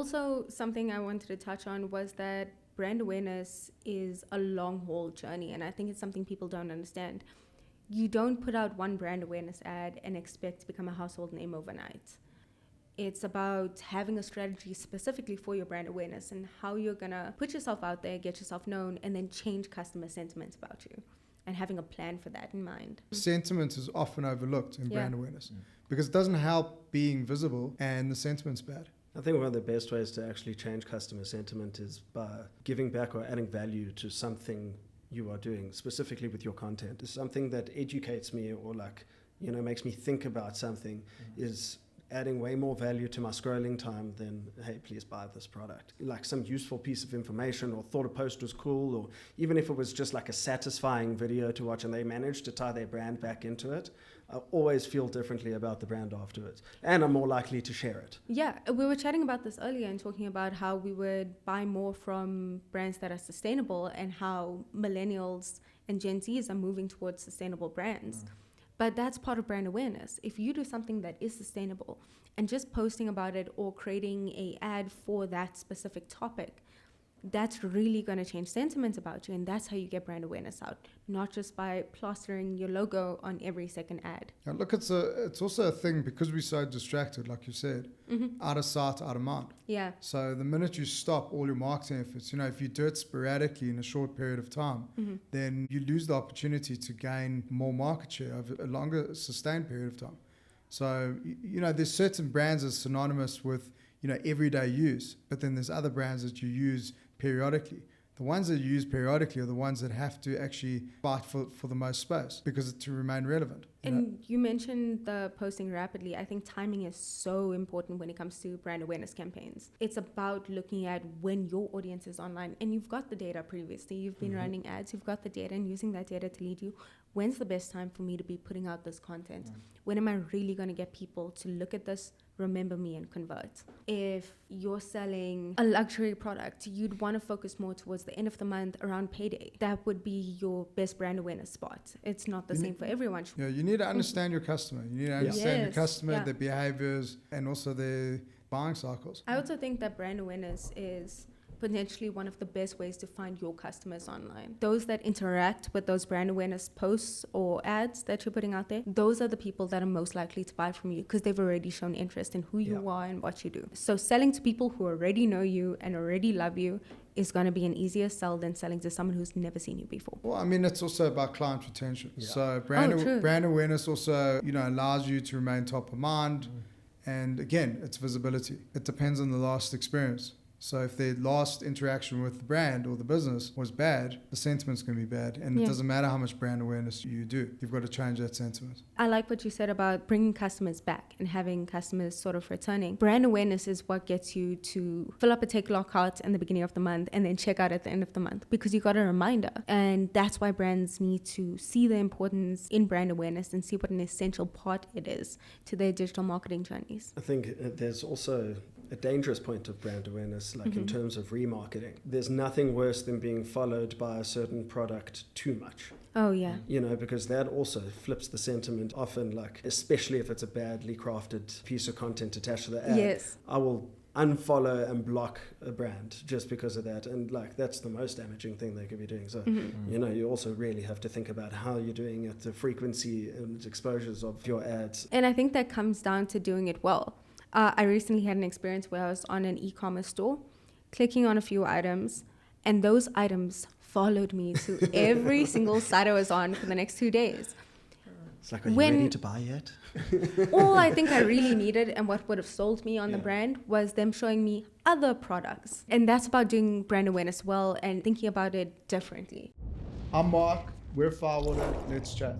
Also, something I wanted to touch on was that brand awareness is a long haul journey, and I think it's something people don't understand. You don't put out one brand awareness ad and expect to become a household name overnight. It's about having a strategy specifically for your brand awareness and how you're going to put yourself out there, get yourself known, and then change customer sentiments about you, and having a plan for that in mind. Sentiment is often overlooked in brand awareness because it doesn't help being visible and the sentiment's bad. I think one of the best ways to actually change customer sentiment is by giving back or adding value to something you are doing, specifically with your content. It's something that educates me or makes me think about something is adding way more value to my scrolling time than, hey, please buy this product. Like some useful piece of information, or thought a post was cool, or even if it was just like a satisfying video to watch and they managed to tie their brand back into it, I always feel differently about the brand afterwards. And I'm more likely to share it. Yeah, we were chatting about this earlier and talking about how we would buy more from brands that are sustainable and how millennials and Gen Zs are moving towards sustainable brands. But that's part of brand awareness. If you do something that is sustainable and just posting about it or creating an ad for that specific topic, that's really going to change sentiment about you. And that's how you get brand awareness out, not just by plastering your logo on every second ad. And look, it's also a thing because we're so distracted, like you said, out of sight, out of mind. Yeah. So the minute you stop all your marketing efforts, if you do it sporadically in a short period of time, then you lose the opportunity to gain more market share over a longer sustained period of time. So, there's certain brands that's synonymous with, everyday use, but then there's other brands that you use periodically. The ones that you use periodically are the ones that have to actually fight for the most space because to remain relevant. You mentioned the posting rapidly. I think timing is so important when it comes to brand awareness campaigns. It's about looking at when your audience is online, and you've got the data previously. You've been running ads, you've got the data, and using that data to lead you. When's the best time for me to be putting out this content? When am I really going to get people to look at this, remember me, and convert? If you're selling a luxury product, you'd want to focus more towards the end of the month around payday. That would be your best brand awareness spot. It's not the same for everyone. Yeah, you need to understand your customer. You need to understand your customer, their behaviors, and also their buying cycles. I also think that brand awareness is potentially one of the best ways to find your customers online. Those that interact with those brand awareness posts or ads that you're putting out there, those are the people that are most likely to buy from you because they've already shown interest in who you are and what you do. So selling to people who already know you and already love you is going to be an easier sell than selling to someone who's never seen you before. Well, it's also about client retention. So brand awareness also, allows you to remain top of mind. And again, it's visibility. It depends on the last experience. So if the last interaction with the brand or the business was bad, the sentiment's going to be bad. And it doesn't matter how much brand awareness you do. You've got to change that sentiment. I like what you said about bringing customers back and having customers sort of returning. Brand awareness is what gets you to fill up a take lock cart in the beginning of the month and then check out at the end of the month because you got a reminder. And that's why brands need to see the importance in brand awareness and see what an essential part it is to their digital marketing journeys. I think there's also a dangerous point of brand awareness, like in terms of remarketing. There's nothing worse than being followed by a certain product too much. Oh, yeah. Because that also flips the sentiment often, like, especially if it's a badly crafted piece of content attached to the ad. Yes. I will unfollow and block a brand just because of that. And that's the most damaging thing they could be doing. So, you also really have to think about how you're doing it, the frequency and exposures of your ads. And I think that comes down to doing it well. I recently had an experience where I was on an e-commerce store, clicking on a few items, and those items followed me to every single site I was on for the next 2 days. It's like, are you ready to buy yet? All I think I really needed and what would have sold me on the brand was them showing me other products. And that's about doing brand awareness well and thinking about it differently. I'm Mark. We're Firewater. Let's chat.